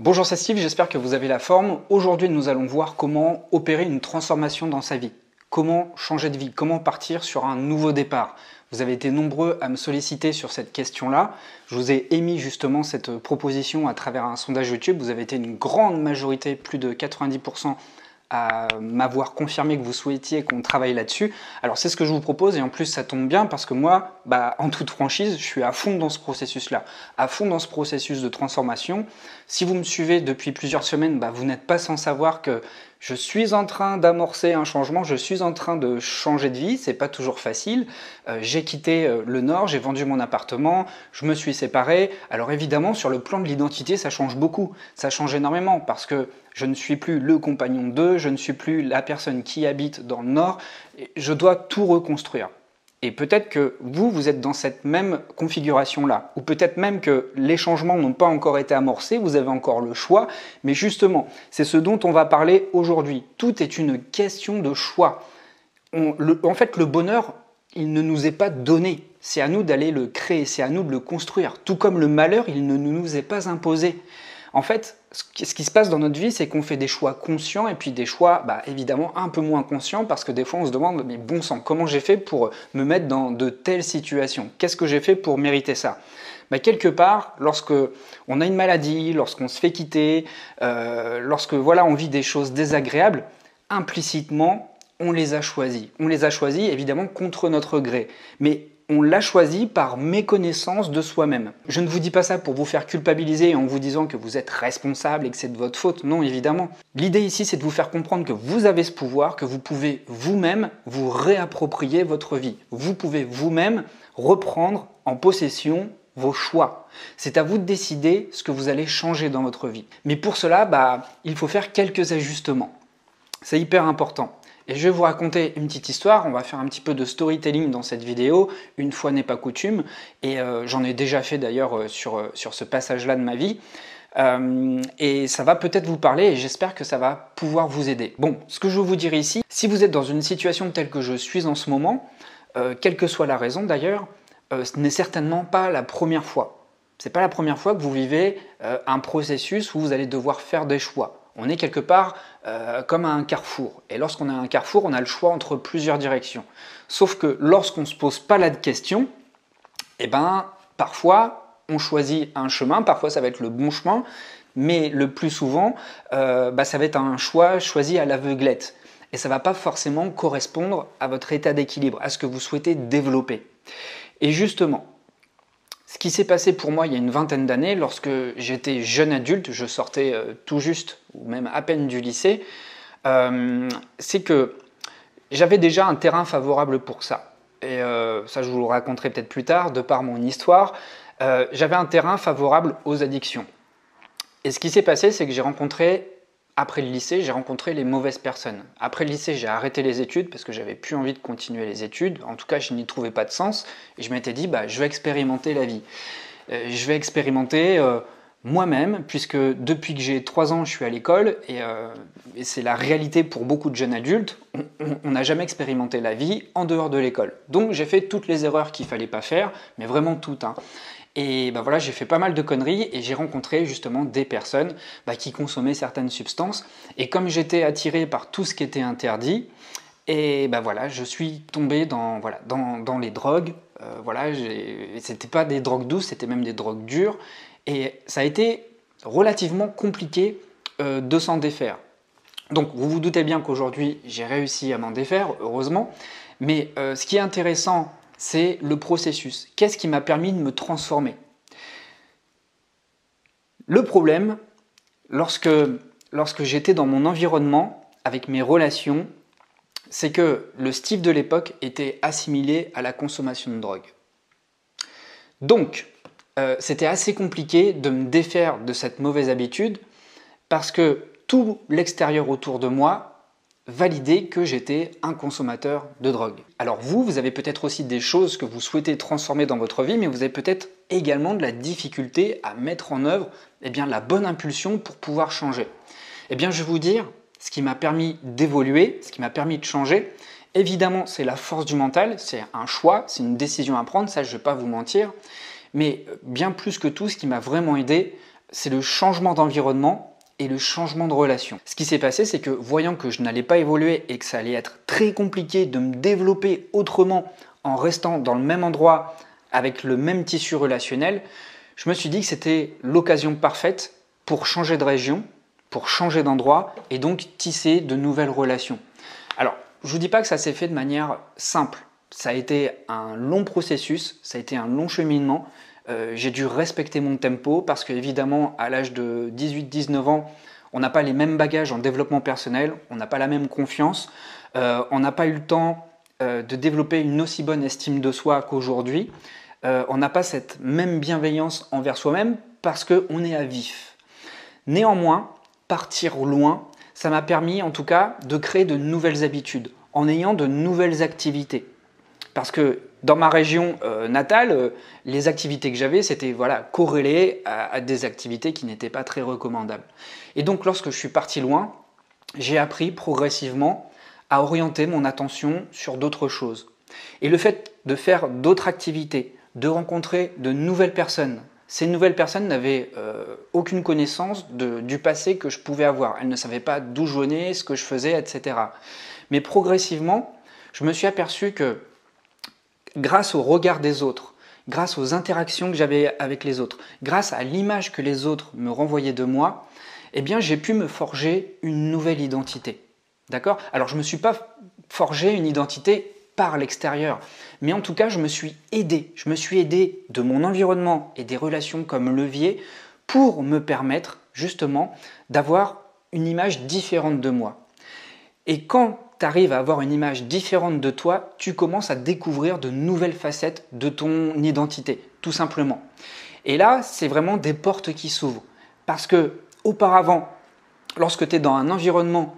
Bonjour, c'est Steve, j'espère que vous avez la forme. Aujourd'hui, nous allons voir comment opérer une transformation dans sa vie. Comment changer de vie, comment partir sur un nouveau départ. Vous avez été nombreux à me solliciter sur cette question-là. Je vous ai émis justement cette proposition à travers un sondage YouTube. Vous avez été une grande majorité, plus de 90%, à m'avoir confirmé que vous souhaitiez qu'on travaille là-dessus. Alors c'est ce que je vous propose et en plus ça tombe bien parce que moi, en toute franchise, je suis à fond dans ce processus-là, à fond dans ce processus de transformation. Si vous me suivez depuis plusieurs semaines, vous n'êtes pas sans savoir que je suis en train d'amorcer un changement, je suis en train de changer de vie, c'est pas toujours facile. J'ai quitté le Nord, j'ai vendu mon appartement, je me suis séparé. Alors évidemment, sur le plan de l'identité, ça change beaucoup, ça change énormément parce que je ne suis plus le compagnon d'eux, je ne suis plus la personne qui habite dans le Nord, je dois tout reconstruire. Et peut-être que vous êtes dans cette même configuration-là, ou peut-être même que les changements n'ont pas encore été amorcés, vous avez encore le choix, mais justement, c'est ce dont on va parler aujourd'hui. Tout est une question de choix. En fait, le bonheur, il ne nous est pas donné. C'est à nous d'aller le créer, c'est à nous de le construire. Tout comme le malheur, il ne nous est pas imposé. En fait, ce qui se passe dans notre vie, c'est qu'on fait des choix conscients et puis des choix évidemment un peu moins conscients parce que des fois on se demande, mais bon sang, comment j'ai fait pour me mettre dans de telles situations? Qu'est-ce que j'ai fait pour mériter ça? Quelque part, lorsque on a une maladie, lorsqu'on se fait quitter, lorsque on vit des choses désagréables, implicitement, on les a choisis. On les a choisis évidemment contre notre gré. Mais on l'a choisi par méconnaissance de soi-même. Je ne vous dis pas ça pour vous faire culpabiliser en vous disant que vous êtes responsable et que c'est de votre faute, non évidemment. L'idée ici c'est de vous faire comprendre que vous avez ce pouvoir, que vous pouvez vous-même vous réapproprier votre vie. Vous pouvez vous-même reprendre en possession vos choix. C'est à vous de décider ce que vous allez changer dans votre vie. Mais pour cela, il faut faire quelques ajustements. C'est hyper important. Et je vais vous raconter une petite histoire, on va faire un petit peu de storytelling dans cette vidéo, une fois n'est pas coutume, et j'en ai déjà fait d'ailleurs sur ce passage-là de ma vie, et ça va peut-être vous parler et j'espère que ça va pouvoir vous aider. Bon, ce que je veux vous dire ici, si vous êtes dans une situation telle que je suis en ce moment, quelle que soit la raison d'ailleurs, ce n'est certainement pas la première fois. C'est pas la première fois que vous vivez un processus où vous allez devoir faire des choix. On est quelque part comme à un carrefour. Et lorsqu'on a un carrefour, on a le choix entre plusieurs directions. Sauf que lorsqu'on ne se pose pas la question, parfois on choisit un chemin, parfois ça va être le bon chemin, mais le plus souvent, ça va être un choix choisi à l'aveuglette. Et ça ne va pas forcément correspondre à votre état d'équilibre, à ce que vous souhaitez développer. Et justement, ce qui s'est passé pour moi il y a une vingtaine d'années, lorsque j'étais jeune adulte, je sortais tout juste, ou même à peine du lycée, c'est que j'avais déjà un terrain favorable pour ça. Et ça, je vous le raconterai peut-être plus tard, de par mon histoire. J'avais un terrain favorable aux addictions. Et ce qui s'est passé, c'est que j'ai rencontré, après le lycée, j'ai rencontré les mauvaises personnes. Après le lycée, j'ai arrêté les études parce que j'avais plus envie de continuer les études. En tout cas, je n'y trouvais pas de sens. Et je m'étais dit, je vais expérimenter la vie. Je vais expérimenter moi-même, puisque depuis que j'ai 3 ans, je suis à l'école. Et c'est la réalité pour beaucoup de jeunes adultes. On n'a jamais expérimenté la vie en dehors de l'école. Donc, j'ai fait toutes les erreurs qu'il ne fallait pas faire, mais vraiment toutes. Et j'ai fait pas mal de conneries et j'ai rencontré justement des personnes qui consommaient certaines substances. Et comme j'étais attiré par tout ce qui était interdit, et je suis tombé dans les drogues. C'était pas des drogues douces, c'était même des drogues dures. Et ça a été relativement compliqué de s'en défaire. Donc vous vous doutez bien qu'aujourd'hui j'ai réussi à m'en défaire, heureusement. Mais ce qui est intéressant, c'est le processus. Qu'est-ce qui m'a permis de me transformer? Le problème, lorsque j'étais dans mon environnement, avec mes relations, c'est que le Steve de l'époque était assimilé à la consommation de drogue. Donc, c'était assez compliqué de me défaire de cette mauvaise habitude parce que tout l'extérieur autour de moi valider que j'étais un consommateur de drogue. Alors vous avez peut-être aussi des choses que vous souhaitez transformer dans votre vie, mais vous avez peut-être également de la difficulté à mettre en œuvre la bonne impulsion pour pouvoir changer. Je vais vous dire, ce qui m'a permis d'évoluer, ce qui m'a permis de changer, évidemment c'est la force du mental, c'est un choix, c'est une décision à prendre, ça je ne vais pas vous mentir, mais bien plus que tout, ce qui m'a vraiment aidé, c'est le changement d'environnement et le changement de relation. Ce qui s'est passé, c'est que voyant que je n'allais pas évoluer et que ça allait être très compliqué de me développer autrement en restant dans le même endroit avec le même tissu relationnel, je me suis dit que c'était l'occasion parfaite pour changer de région, pour changer d'endroit et donc tisser de nouvelles relations. Alors, je ne vous dis pas que ça s'est fait de manière simple. Ça a été un long processus, ça a été un long cheminement. J'ai dû respecter mon tempo parce qu'évidemment, à l'âge de 18-19 ans, on n'a pas les mêmes bagages en développement personnel, on n'a pas la même confiance, on n'a pas eu le temps de développer une aussi bonne estime de soi qu'aujourd'hui. On n'a pas cette même bienveillance envers soi-même parce qu'on est à vif. Néanmoins, partir loin, ça m'a permis en tout cas de créer de nouvelles habitudes en ayant de nouvelles activités. Parce que dans ma région natale, les activités que j'avais, c'était corrélé à des activités qui n'étaient pas très recommandables. Et donc lorsque je suis parti loin, j'ai appris progressivement à orienter mon attention sur d'autres choses. Et le fait de faire d'autres activités, de rencontrer de nouvelles personnes, ces nouvelles personnes n'avaient aucune connaissance du passé que je pouvais avoir. Elles ne savaient pas d'où je venais, ce que je faisais, etc. Mais progressivement, je me suis aperçu que grâce au regard des autres, grâce aux interactions que j'avais avec les autres, grâce à l'image que les autres me renvoyaient de moi, eh bien, j'ai pu me forger une nouvelle identité. D'accord ? Alors, je ne me suis pas forgé une identité par l'extérieur, mais en tout cas, je me suis aidé. Je me suis aidé de mon environnement et des relations comme levier pour me permettre justement d'avoir une image différente de moi. Et quand tu arrives à avoir une image différente de toi, tu commences à découvrir de nouvelles facettes de ton identité, tout simplement. Et là, c'est vraiment des portes qui s'ouvrent. Parce que auparavant, lorsque tu es dans un environnement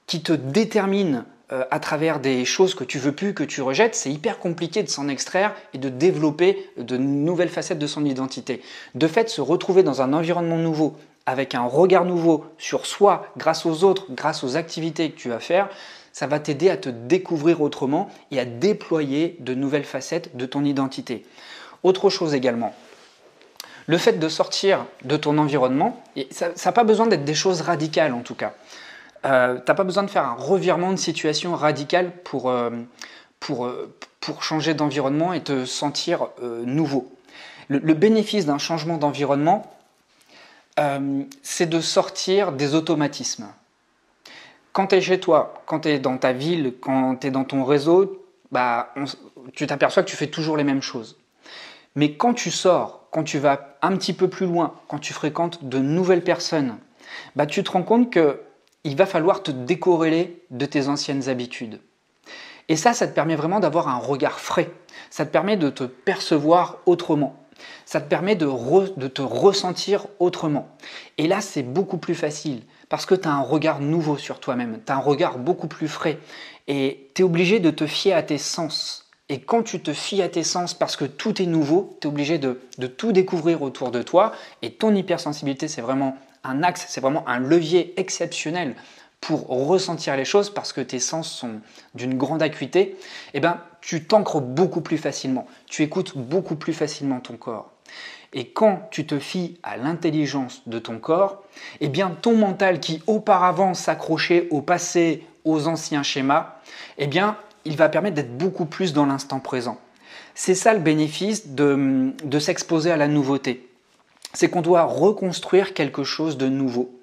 qui te détermine à travers des choses que tu veux plus, que tu rejettes, c'est hyper compliqué de s'en extraire et de développer de nouvelles facettes de son identité. De fait, se retrouver dans un environnement nouveau, avec un regard nouveau sur soi, grâce aux autres, grâce aux activités que tu vas faire, ça va t'aider à te découvrir autrement et à déployer de nouvelles facettes de ton identité. Autre chose également, le fait de sortir de ton environnement, et ça n'a pas besoin d'être des choses radicales en tout cas. Tu n'as pas besoin de faire un revirement de situation radical pour changer d'environnement et te sentir nouveau. Le bénéfice d'un changement d'environnement, c'est de sortir des automatismes. Quand tu es chez toi, quand tu es dans ta ville, quand tu es dans ton réseau, tu t'aperçois que tu fais toujours les mêmes choses. Mais quand tu sors, quand tu vas un petit peu plus loin, quand tu fréquentes de nouvelles personnes, tu te rends compte qu'il va falloir te décorréler de tes anciennes habitudes. Et ça te permet vraiment d'avoir un regard frais. Ça te permet de te percevoir autrement. Ça te permet de te ressentir autrement. Et là, c'est beaucoup plus facile parce que tu as un regard nouveau sur toi-même. Tu as un regard beaucoup plus frais. Et tu es obligé de te fier à tes sens. Et quand tu te fies à tes sens parce que tout est nouveau, tu es obligé de tout découvrir autour de toi. Et ton hypersensibilité, c'est vraiment un axe, c'est vraiment un levier exceptionnel pour ressentir les choses parce que tes sens sont d'une grande acuité, tu t'ancres beaucoup plus facilement, tu écoutes beaucoup plus facilement ton corps. Et quand tu te fies à l'intelligence de ton corps, ton mental qui auparavant s'accrochait au passé, aux anciens schémas, il va permettre d'être beaucoup plus dans l'instant présent. C'est ça le bénéfice de s'exposer à la nouveauté. C'est qu'on doit reconstruire quelque chose de nouveau.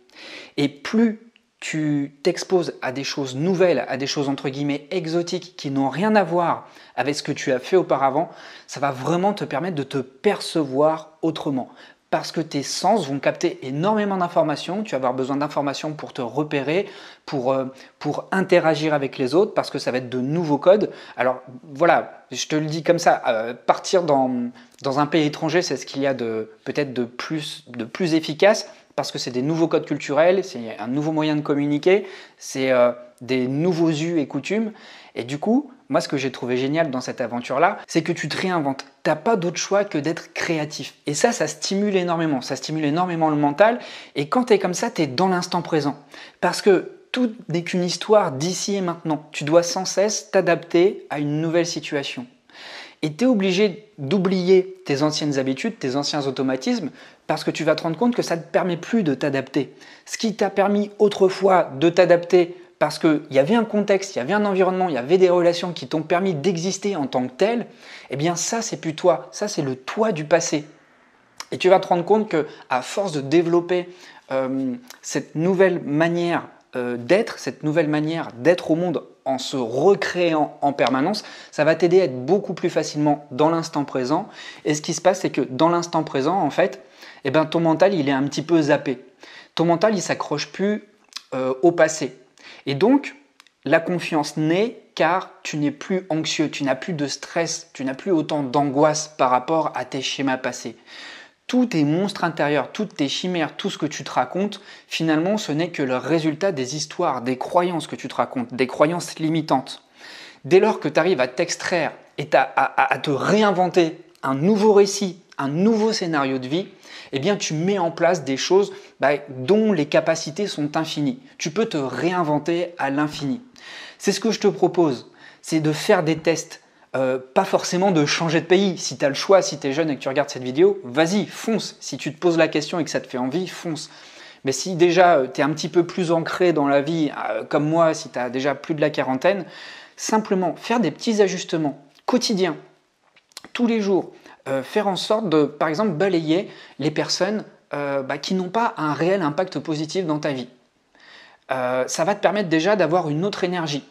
Et plus tu t'exposes à des choses nouvelles, à des choses entre guillemets exotiques qui n'ont rien à voir avec ce que tu as fait auparavant, ça va vraiment te permettre de te percevoir autrement. Parce que tes sens vont capter énormément d'informations, tu vas avoir besoin d'informations pour te repérer, pour interagir avec les autres, parce que ça va être de nouveaux codes. Alors voilà, je te le dis comme ça, partir dans un pays étranger, c'est ce qu'il y a peut-être de plus efficace, parce que c'est des nouveaux codes culturels, c'est un nouveau moyen de communiquer, c'est des nouveaux us et coutumes. Et du coup, moi ce que j'ai trouvé génial dans cette aventure-là, c'est que tu te réinventes. Tu n'as pas d'autre choix que d'être créatif. Et ça stimule énormément. Ça stimule énormément le mental. Et quand tu es comme ça, tu es dans l'instant présent. Parce que tout n'est qu'une histoire d'ici et maintenant. Tu dois sans cesse t'adapter à une nouvelle situation. Et tu es obligé d'oublier tes anciennes habitudes, tes anciens automatismes, parce que tu vas te rendre compte que ça ne te permet plus de t'adapter. Ce qui t'a permis autrefois de t'adapter parce qu'il y avait un contexte, il y avait un environnement, il y avait des relations qui t'ont permis d'exister en tant que tel, eh bien ça c'est plus toi, ça c'est le toi du passé. Et tu vas te rendre compte qu'à force de développer cette nouvelle manière d'être, cette nouvelle manière d'être au monde en se recréant en permanence, ça va t'aider à être beaucoup plus facilement dans l'instant présent. Et ce qui se passe, c'est que dans l'instant présent, en fait, eh ben, ton mental, il est un petit peu zappé. Ton mental, il ne s'accroche plus au passé. Et donc, la confiance naît car tu n'es plus anxieux, tu n'as plus de stress, tu n'as plus autant d'angoisse par rapport à tes schémas passés. Tous tes monstres intérieurs, toutes tes chimères, tout ce que tu te racontes, finalement, ce n'est que le résultat des histoires, des croyances que tu te racontes, des croyances limitantes. Dès lors que tu arrives à t'extraire et à te réinventer un nouveau récit, un nouveau scénario de vie, eh bien, tu mets en place des choses dont les capacités sont infinies. Tu peux te réinventer à l'infini. C'est ce que je te propose, c'est de faire des tests. Pas forcément de changer de pays. Si tu as le choix, si tu es jeune et que tu regardes cette vidéo, vas-y, fonce. Si tu te poses la question et que ça te fait envie, fonce. Mais si déjà tu es un petit peu plus ancré dans la vie, comme moi, si tu as déjà plus de la quarantaine, simplement faire des petits ajustements quotidiens, tous les jours, faire en sorte de, par exemple, balayer les personnes qui n'ont pas un réel impact positif dans ta vie. Ça va te permettre déjà d'avoir une autre énergie,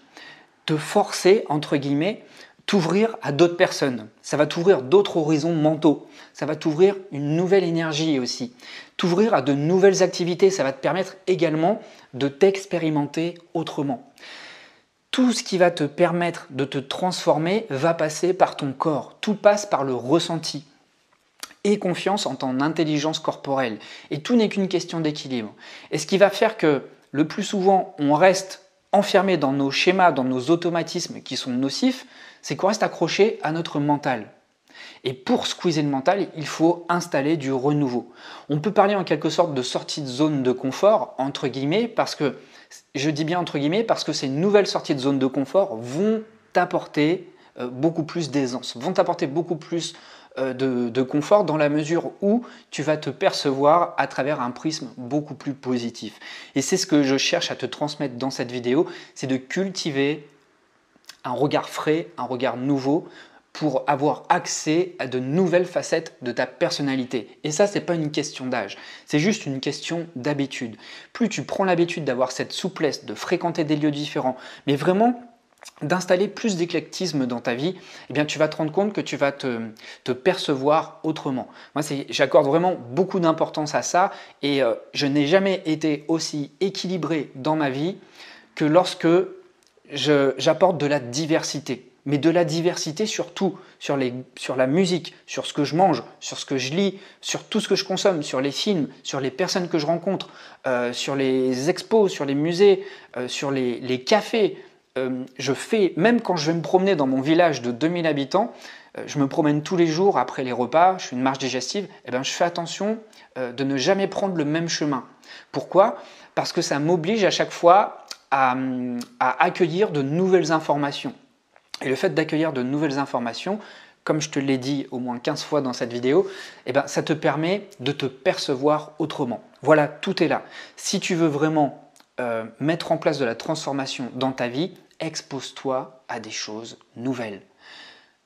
te forcer, entre guillemets, t'ouvrir à d'autres personnes, ça va t'ouvrir d'autres horizons mentaux, ça va t'ouvrir une nouvelle énergie aussi, t'ouvrir à de nouvelles activités, ça va te permettre également de t'expérimenter autrement. Tout ce qui va te permettre de te transformer va passer par ton corps, tout passe par le ressenti. Aie confiance en ton intelligence corporelle et tout n'est qu'une question d'équilibre. Et ce qui va faire que le plus souvent on reste enfermé dans nos schémas, dans nos automatismes qui sont nocifs, c'est qu'on reste accroché à notre mental. Et pour squeezer le mental, il faut installer du renouveau. On peut parler en quelque sorte de sortie de zone de confort, entre guillemets, parce que, je dis bien entre guillemets, parce que ces nouvelles sorties de zone de confort vont t'apporter beaucoup plus d'aisance, vont t'apporter beaucoup plus de confort dans la mesure où tu vas te percevoir à travers un prisme beaucoup plus positif. Et c'est ce que je cherche à te transmettre dans cette vidéo, c'est de cultiver un regard frais, un regard nouveau pour avoir accès à de nouvelles facettes de ta personnalité. Et ça, ce n'est pas une question d'âge, c'est juste une question d'habitude. Plus tu prends l'habitude d'avoir cette souplesse, de fréquenter des lieux différents, mais vraiment d'installer plus d'éclectisme dans ta vie, eh bien, tu vas te rendre compte que tu vas te percevoir autrement. Moi, j'accorde vraiment beaucoup d'importance à ça et je n'ai jamais été aussi équilibré dans ma vie que lorsque j'apporte de la diversité. Mais de la diversité surtout sur la musique, sur ce que je mange, sur ce que je lis, sur tout ce que je consomme, sur les films, sur les personnes que je rencontre, sur les expos, sur les musées, sur les cafés. Même quand je vais me promener dans mon village de 2000 habitants, je me promène tous les jours après les repas, je fais une marche digestive, et je fais attention de ne jamais prendre le même chemin. Pourquoi? Parce que ça m'oblige à chaque fois à accueillir de nouvelles informations. Et le fait d'accueillir de nouvelles informations, comme je te l'ai dit au moins 15 fois dans cette vidéo, ça te permet de te percevoir autrement. Voilà, tout est là. Si tu veux vraiment mettre en place de la transformation dans ta vie, expose-toi à des choses nouvelles.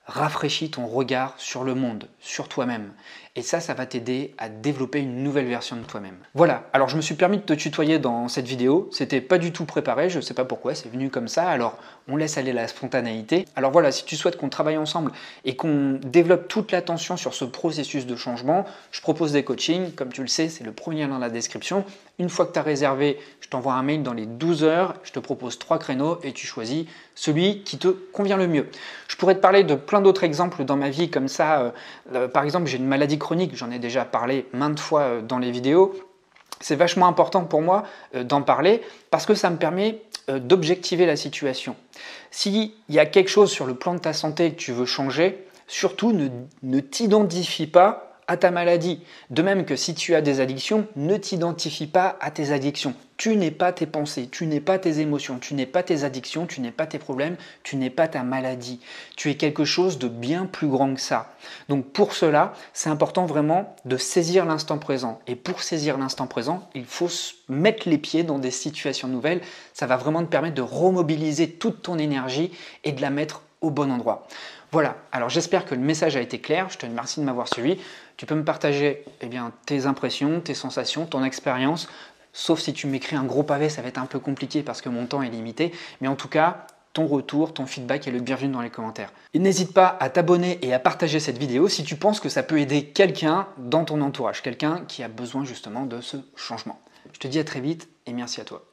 Rafraîchis ton regard sur le monde, sur toi-même. Et ça va t'aider à développer une nouvelle version de toi-même. Voilà, alors je me suis permis de te tutoyer dans cette vidéo. C'était pas du tout préparé, je ne sais pas pourquoi, c'est venu comme ça. Alors on laisse aller la spontanéité. Alors voilà, si tu souhaites qu'on travaille ensemble et qu'on développe toute l'attention sur ce processus de changement, je propose des coachings. Comme tu le sais, c'est le premier lien dans la description. Une fois que tu as réservé, je t'envoie un mail dans les 12 heures. Je te propose 3 créneaux et tu choisis celui qui te convient le mieux. Je pourrais te parler de plein d'autres exemples dans ma vie comme ça. Par exemple, j'ai une maladie chronique, j'en ai déjà parlé maintes fois dans les vidéos. C'est vachement important pour moi d'en parler parce que ça me permet d'objectiver la situation. S'il y a quelque chose sur le plan de ta santé que tu veux changer, surtout ne t'identifie pas à ta maladie. De même que si tu as des addictions, ne t'identifie pas à tes addictions. Tu n'es pas tes pensées, tu n'es pas tes émotions, tu n'es pas tes addictions, tu n'es pas tes problèmes, tu n'es pas ta maladie. Tu es quelque chose de bien plus grand que ça. Donc pour cela, c'est important vraiment de saisir l'instant présent. Et pour saisir l'instant présent, il faut mettre les pieds dans des situations nouvelles. Ça va vraiment te permettre de remobiliser toute ton énergie et de la mettre au bon endroit. Voilà, alors j'espère que le message a été clair, je te remercie de m'avoir suivi. Tu peux me partager tes impressions, tes sensations, ton expérience, sauf si tu m'écris un gros pavé, ça va être un peu compliqué parce que mon temps est limité, mais en tout cas, ton retour, ton feedback est le bienvenu dans les commentaires. Et n'hésite pas à t'abonner et à partager cette vidéo si tu penses que ça peut aider quelqu'un dans ton entourage, quelqu'un qui a besoin justement de ce changement. Je te dis à très vite et merci à toi.